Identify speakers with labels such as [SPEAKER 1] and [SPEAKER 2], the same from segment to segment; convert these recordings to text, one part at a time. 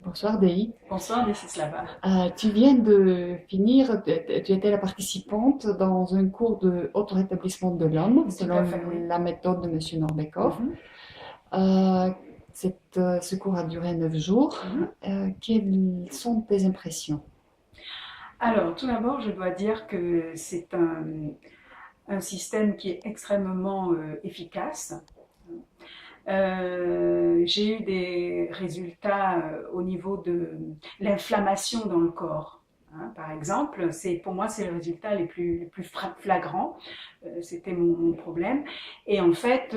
[SPEAKER 1] Bonsoir Dei.
[SPEAKER 2] Bonsoir, Desislava.
[SPEAKER 1] Tu viens de finir, tu étais la participante dans un cours de auto-rétablissement de l'homme
[SPEAKER 2] Tout
[SPEAKER 1] selon
[SPEAKER 2] à fait, oui.
[SPEAKER 1] la méthode de Monsieur Norbekov.
[SPEAKER 2] Mhm,
[SPEAKER 1] Euh, ce cours a duré 9 jours.
[SPEAKER 2] mhm.
[SPEAKER 1] Quelles sont tes impressions?
[SPEAKER 2] Alors, tout d'abord, je dois dire que c'est un système qui est extrêmement efficace. J'ai eu des résultats au niveau de l'inflammation dans le corps. Hein, par exemple, pour moi, c'est le résultat les plus flagrants. C'était mon problème. Et en fait,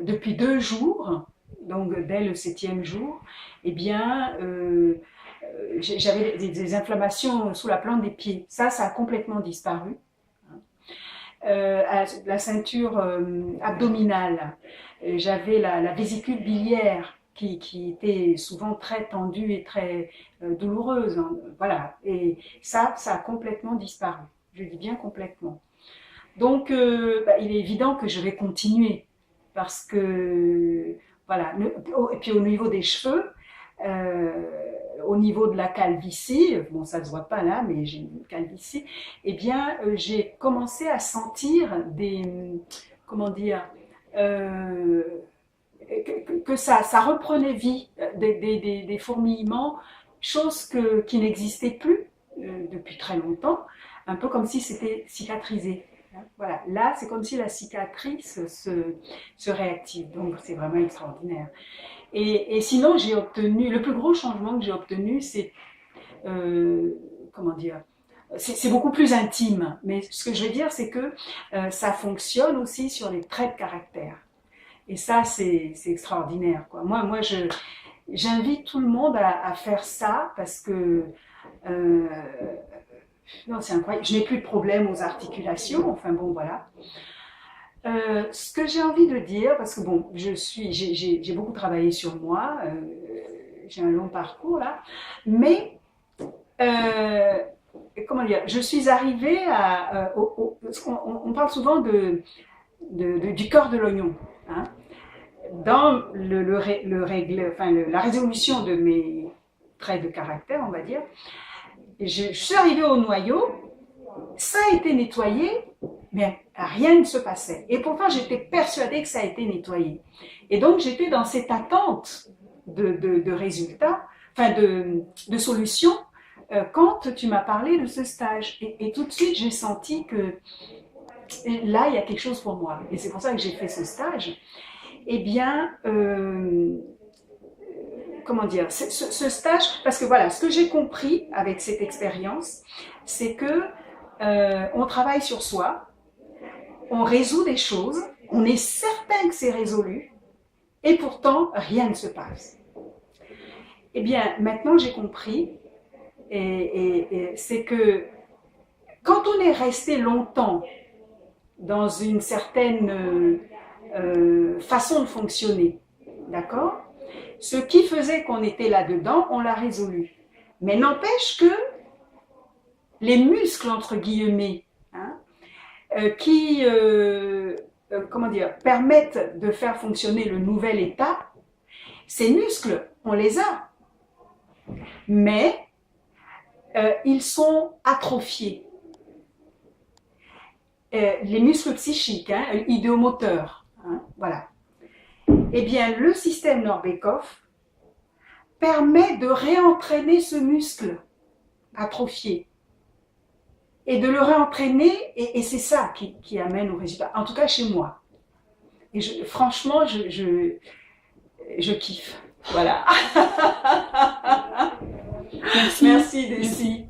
[SPEAKER 2] depuis 2 jours, donc dès le 7e jour, eh bien, j'avais des inflammations sous la plante des pieds. Ça a complètement disparu. À la ceinture abdominale, j'avais la vésicule biliaire qui était souvent très tendue et très douloureuse. Hein, voilà. Et ça a complètement disparu. Je dis bien complètement. Donc, il est évident que je vais continuer parce que, voilà. Et puis au niveau des cheveux, euh, au niveau de la calvitie, bon, ça ne se voit pas là, mais j'ai une calvitie, eh bien, j'ai commencé à sentir comment dire, euh, que ça reprenait vie, des fourmillements, chose qui n'existait plus depuis très longtemps, un peu comme si c'était cicatrisé. Voilà, là c'est comme si la cicatrice se réactive, donc c'est vraiment extraordinaire. Et sinon, j'ai obtenu, le plus gros changement que j'ai obtenu, c'est, comment dire, c'est beaucoup plus intime. Mais ce que je veux dire, c'est que ça fonctionne aussi sur les traits de caractère. Et ça, c'est extraordinaire, quoi. J'invite tout le monde à faire ça parce que euh, non, c'est incroyable. Je n'ai plus de problème aux articulations. Enfin bon, voilà. Ce que j'ai envie de dire, parce que bon, j'ai beaucoup travaillé sur moi, j'ai un long parcours là, mais euh, comment dire, je suis arrivée on parle souvent du cœur de l'oignon. Hein, dans la résolution de mes traits de caractère, on va dire, je suis arrivée au noyau, ça a été nettoyé, mais rien ne se passait. Et pourtant, j'étais persuadée que ça a été nettoyé. Et donc, j'étais dans cette attente de résultats, enfin de solutions, quand tu m'as parlé de ce stage. Et tout de suite, j'ai senti que là, il y a quelque chose pour moi. Et c'est pour ça que j'ai fait ce stage. Eh bien, comment dire, ce stage, parce que voilà, ce que j'ai compris avec cette expérience, c'est que on travaille sur soi, on résout des choses, on est certain que c'est résolu, et pourtant, rien ne se passe. Eh bien, maintenant j'ai compris, et c'est que quand on est resté longtemps dans une certaine façon de fonctionner, d'accord, ce qui faisait qu'on était là-dedans, on l'a résolu. Mais n'empêche que les muscles, entre guillemets, hein, qui comment dire, permettent de faire fonctionner le nouvel état, ces muscles, on les a, mais ils sont atrophiés. Les muscles psychiques, hein, idéomoteurs, hein, voilà. Eh bien, le système Norbekov permet de réentraîner ce muscle atrophié et de le réentraîner, et c'est ça qui amène au résultat, en tout cas chez moi. Et franchement, je kiffe. Voilà.
[SPEAKER 1] Merci.
[SPEAKER 2] Merci, Desi.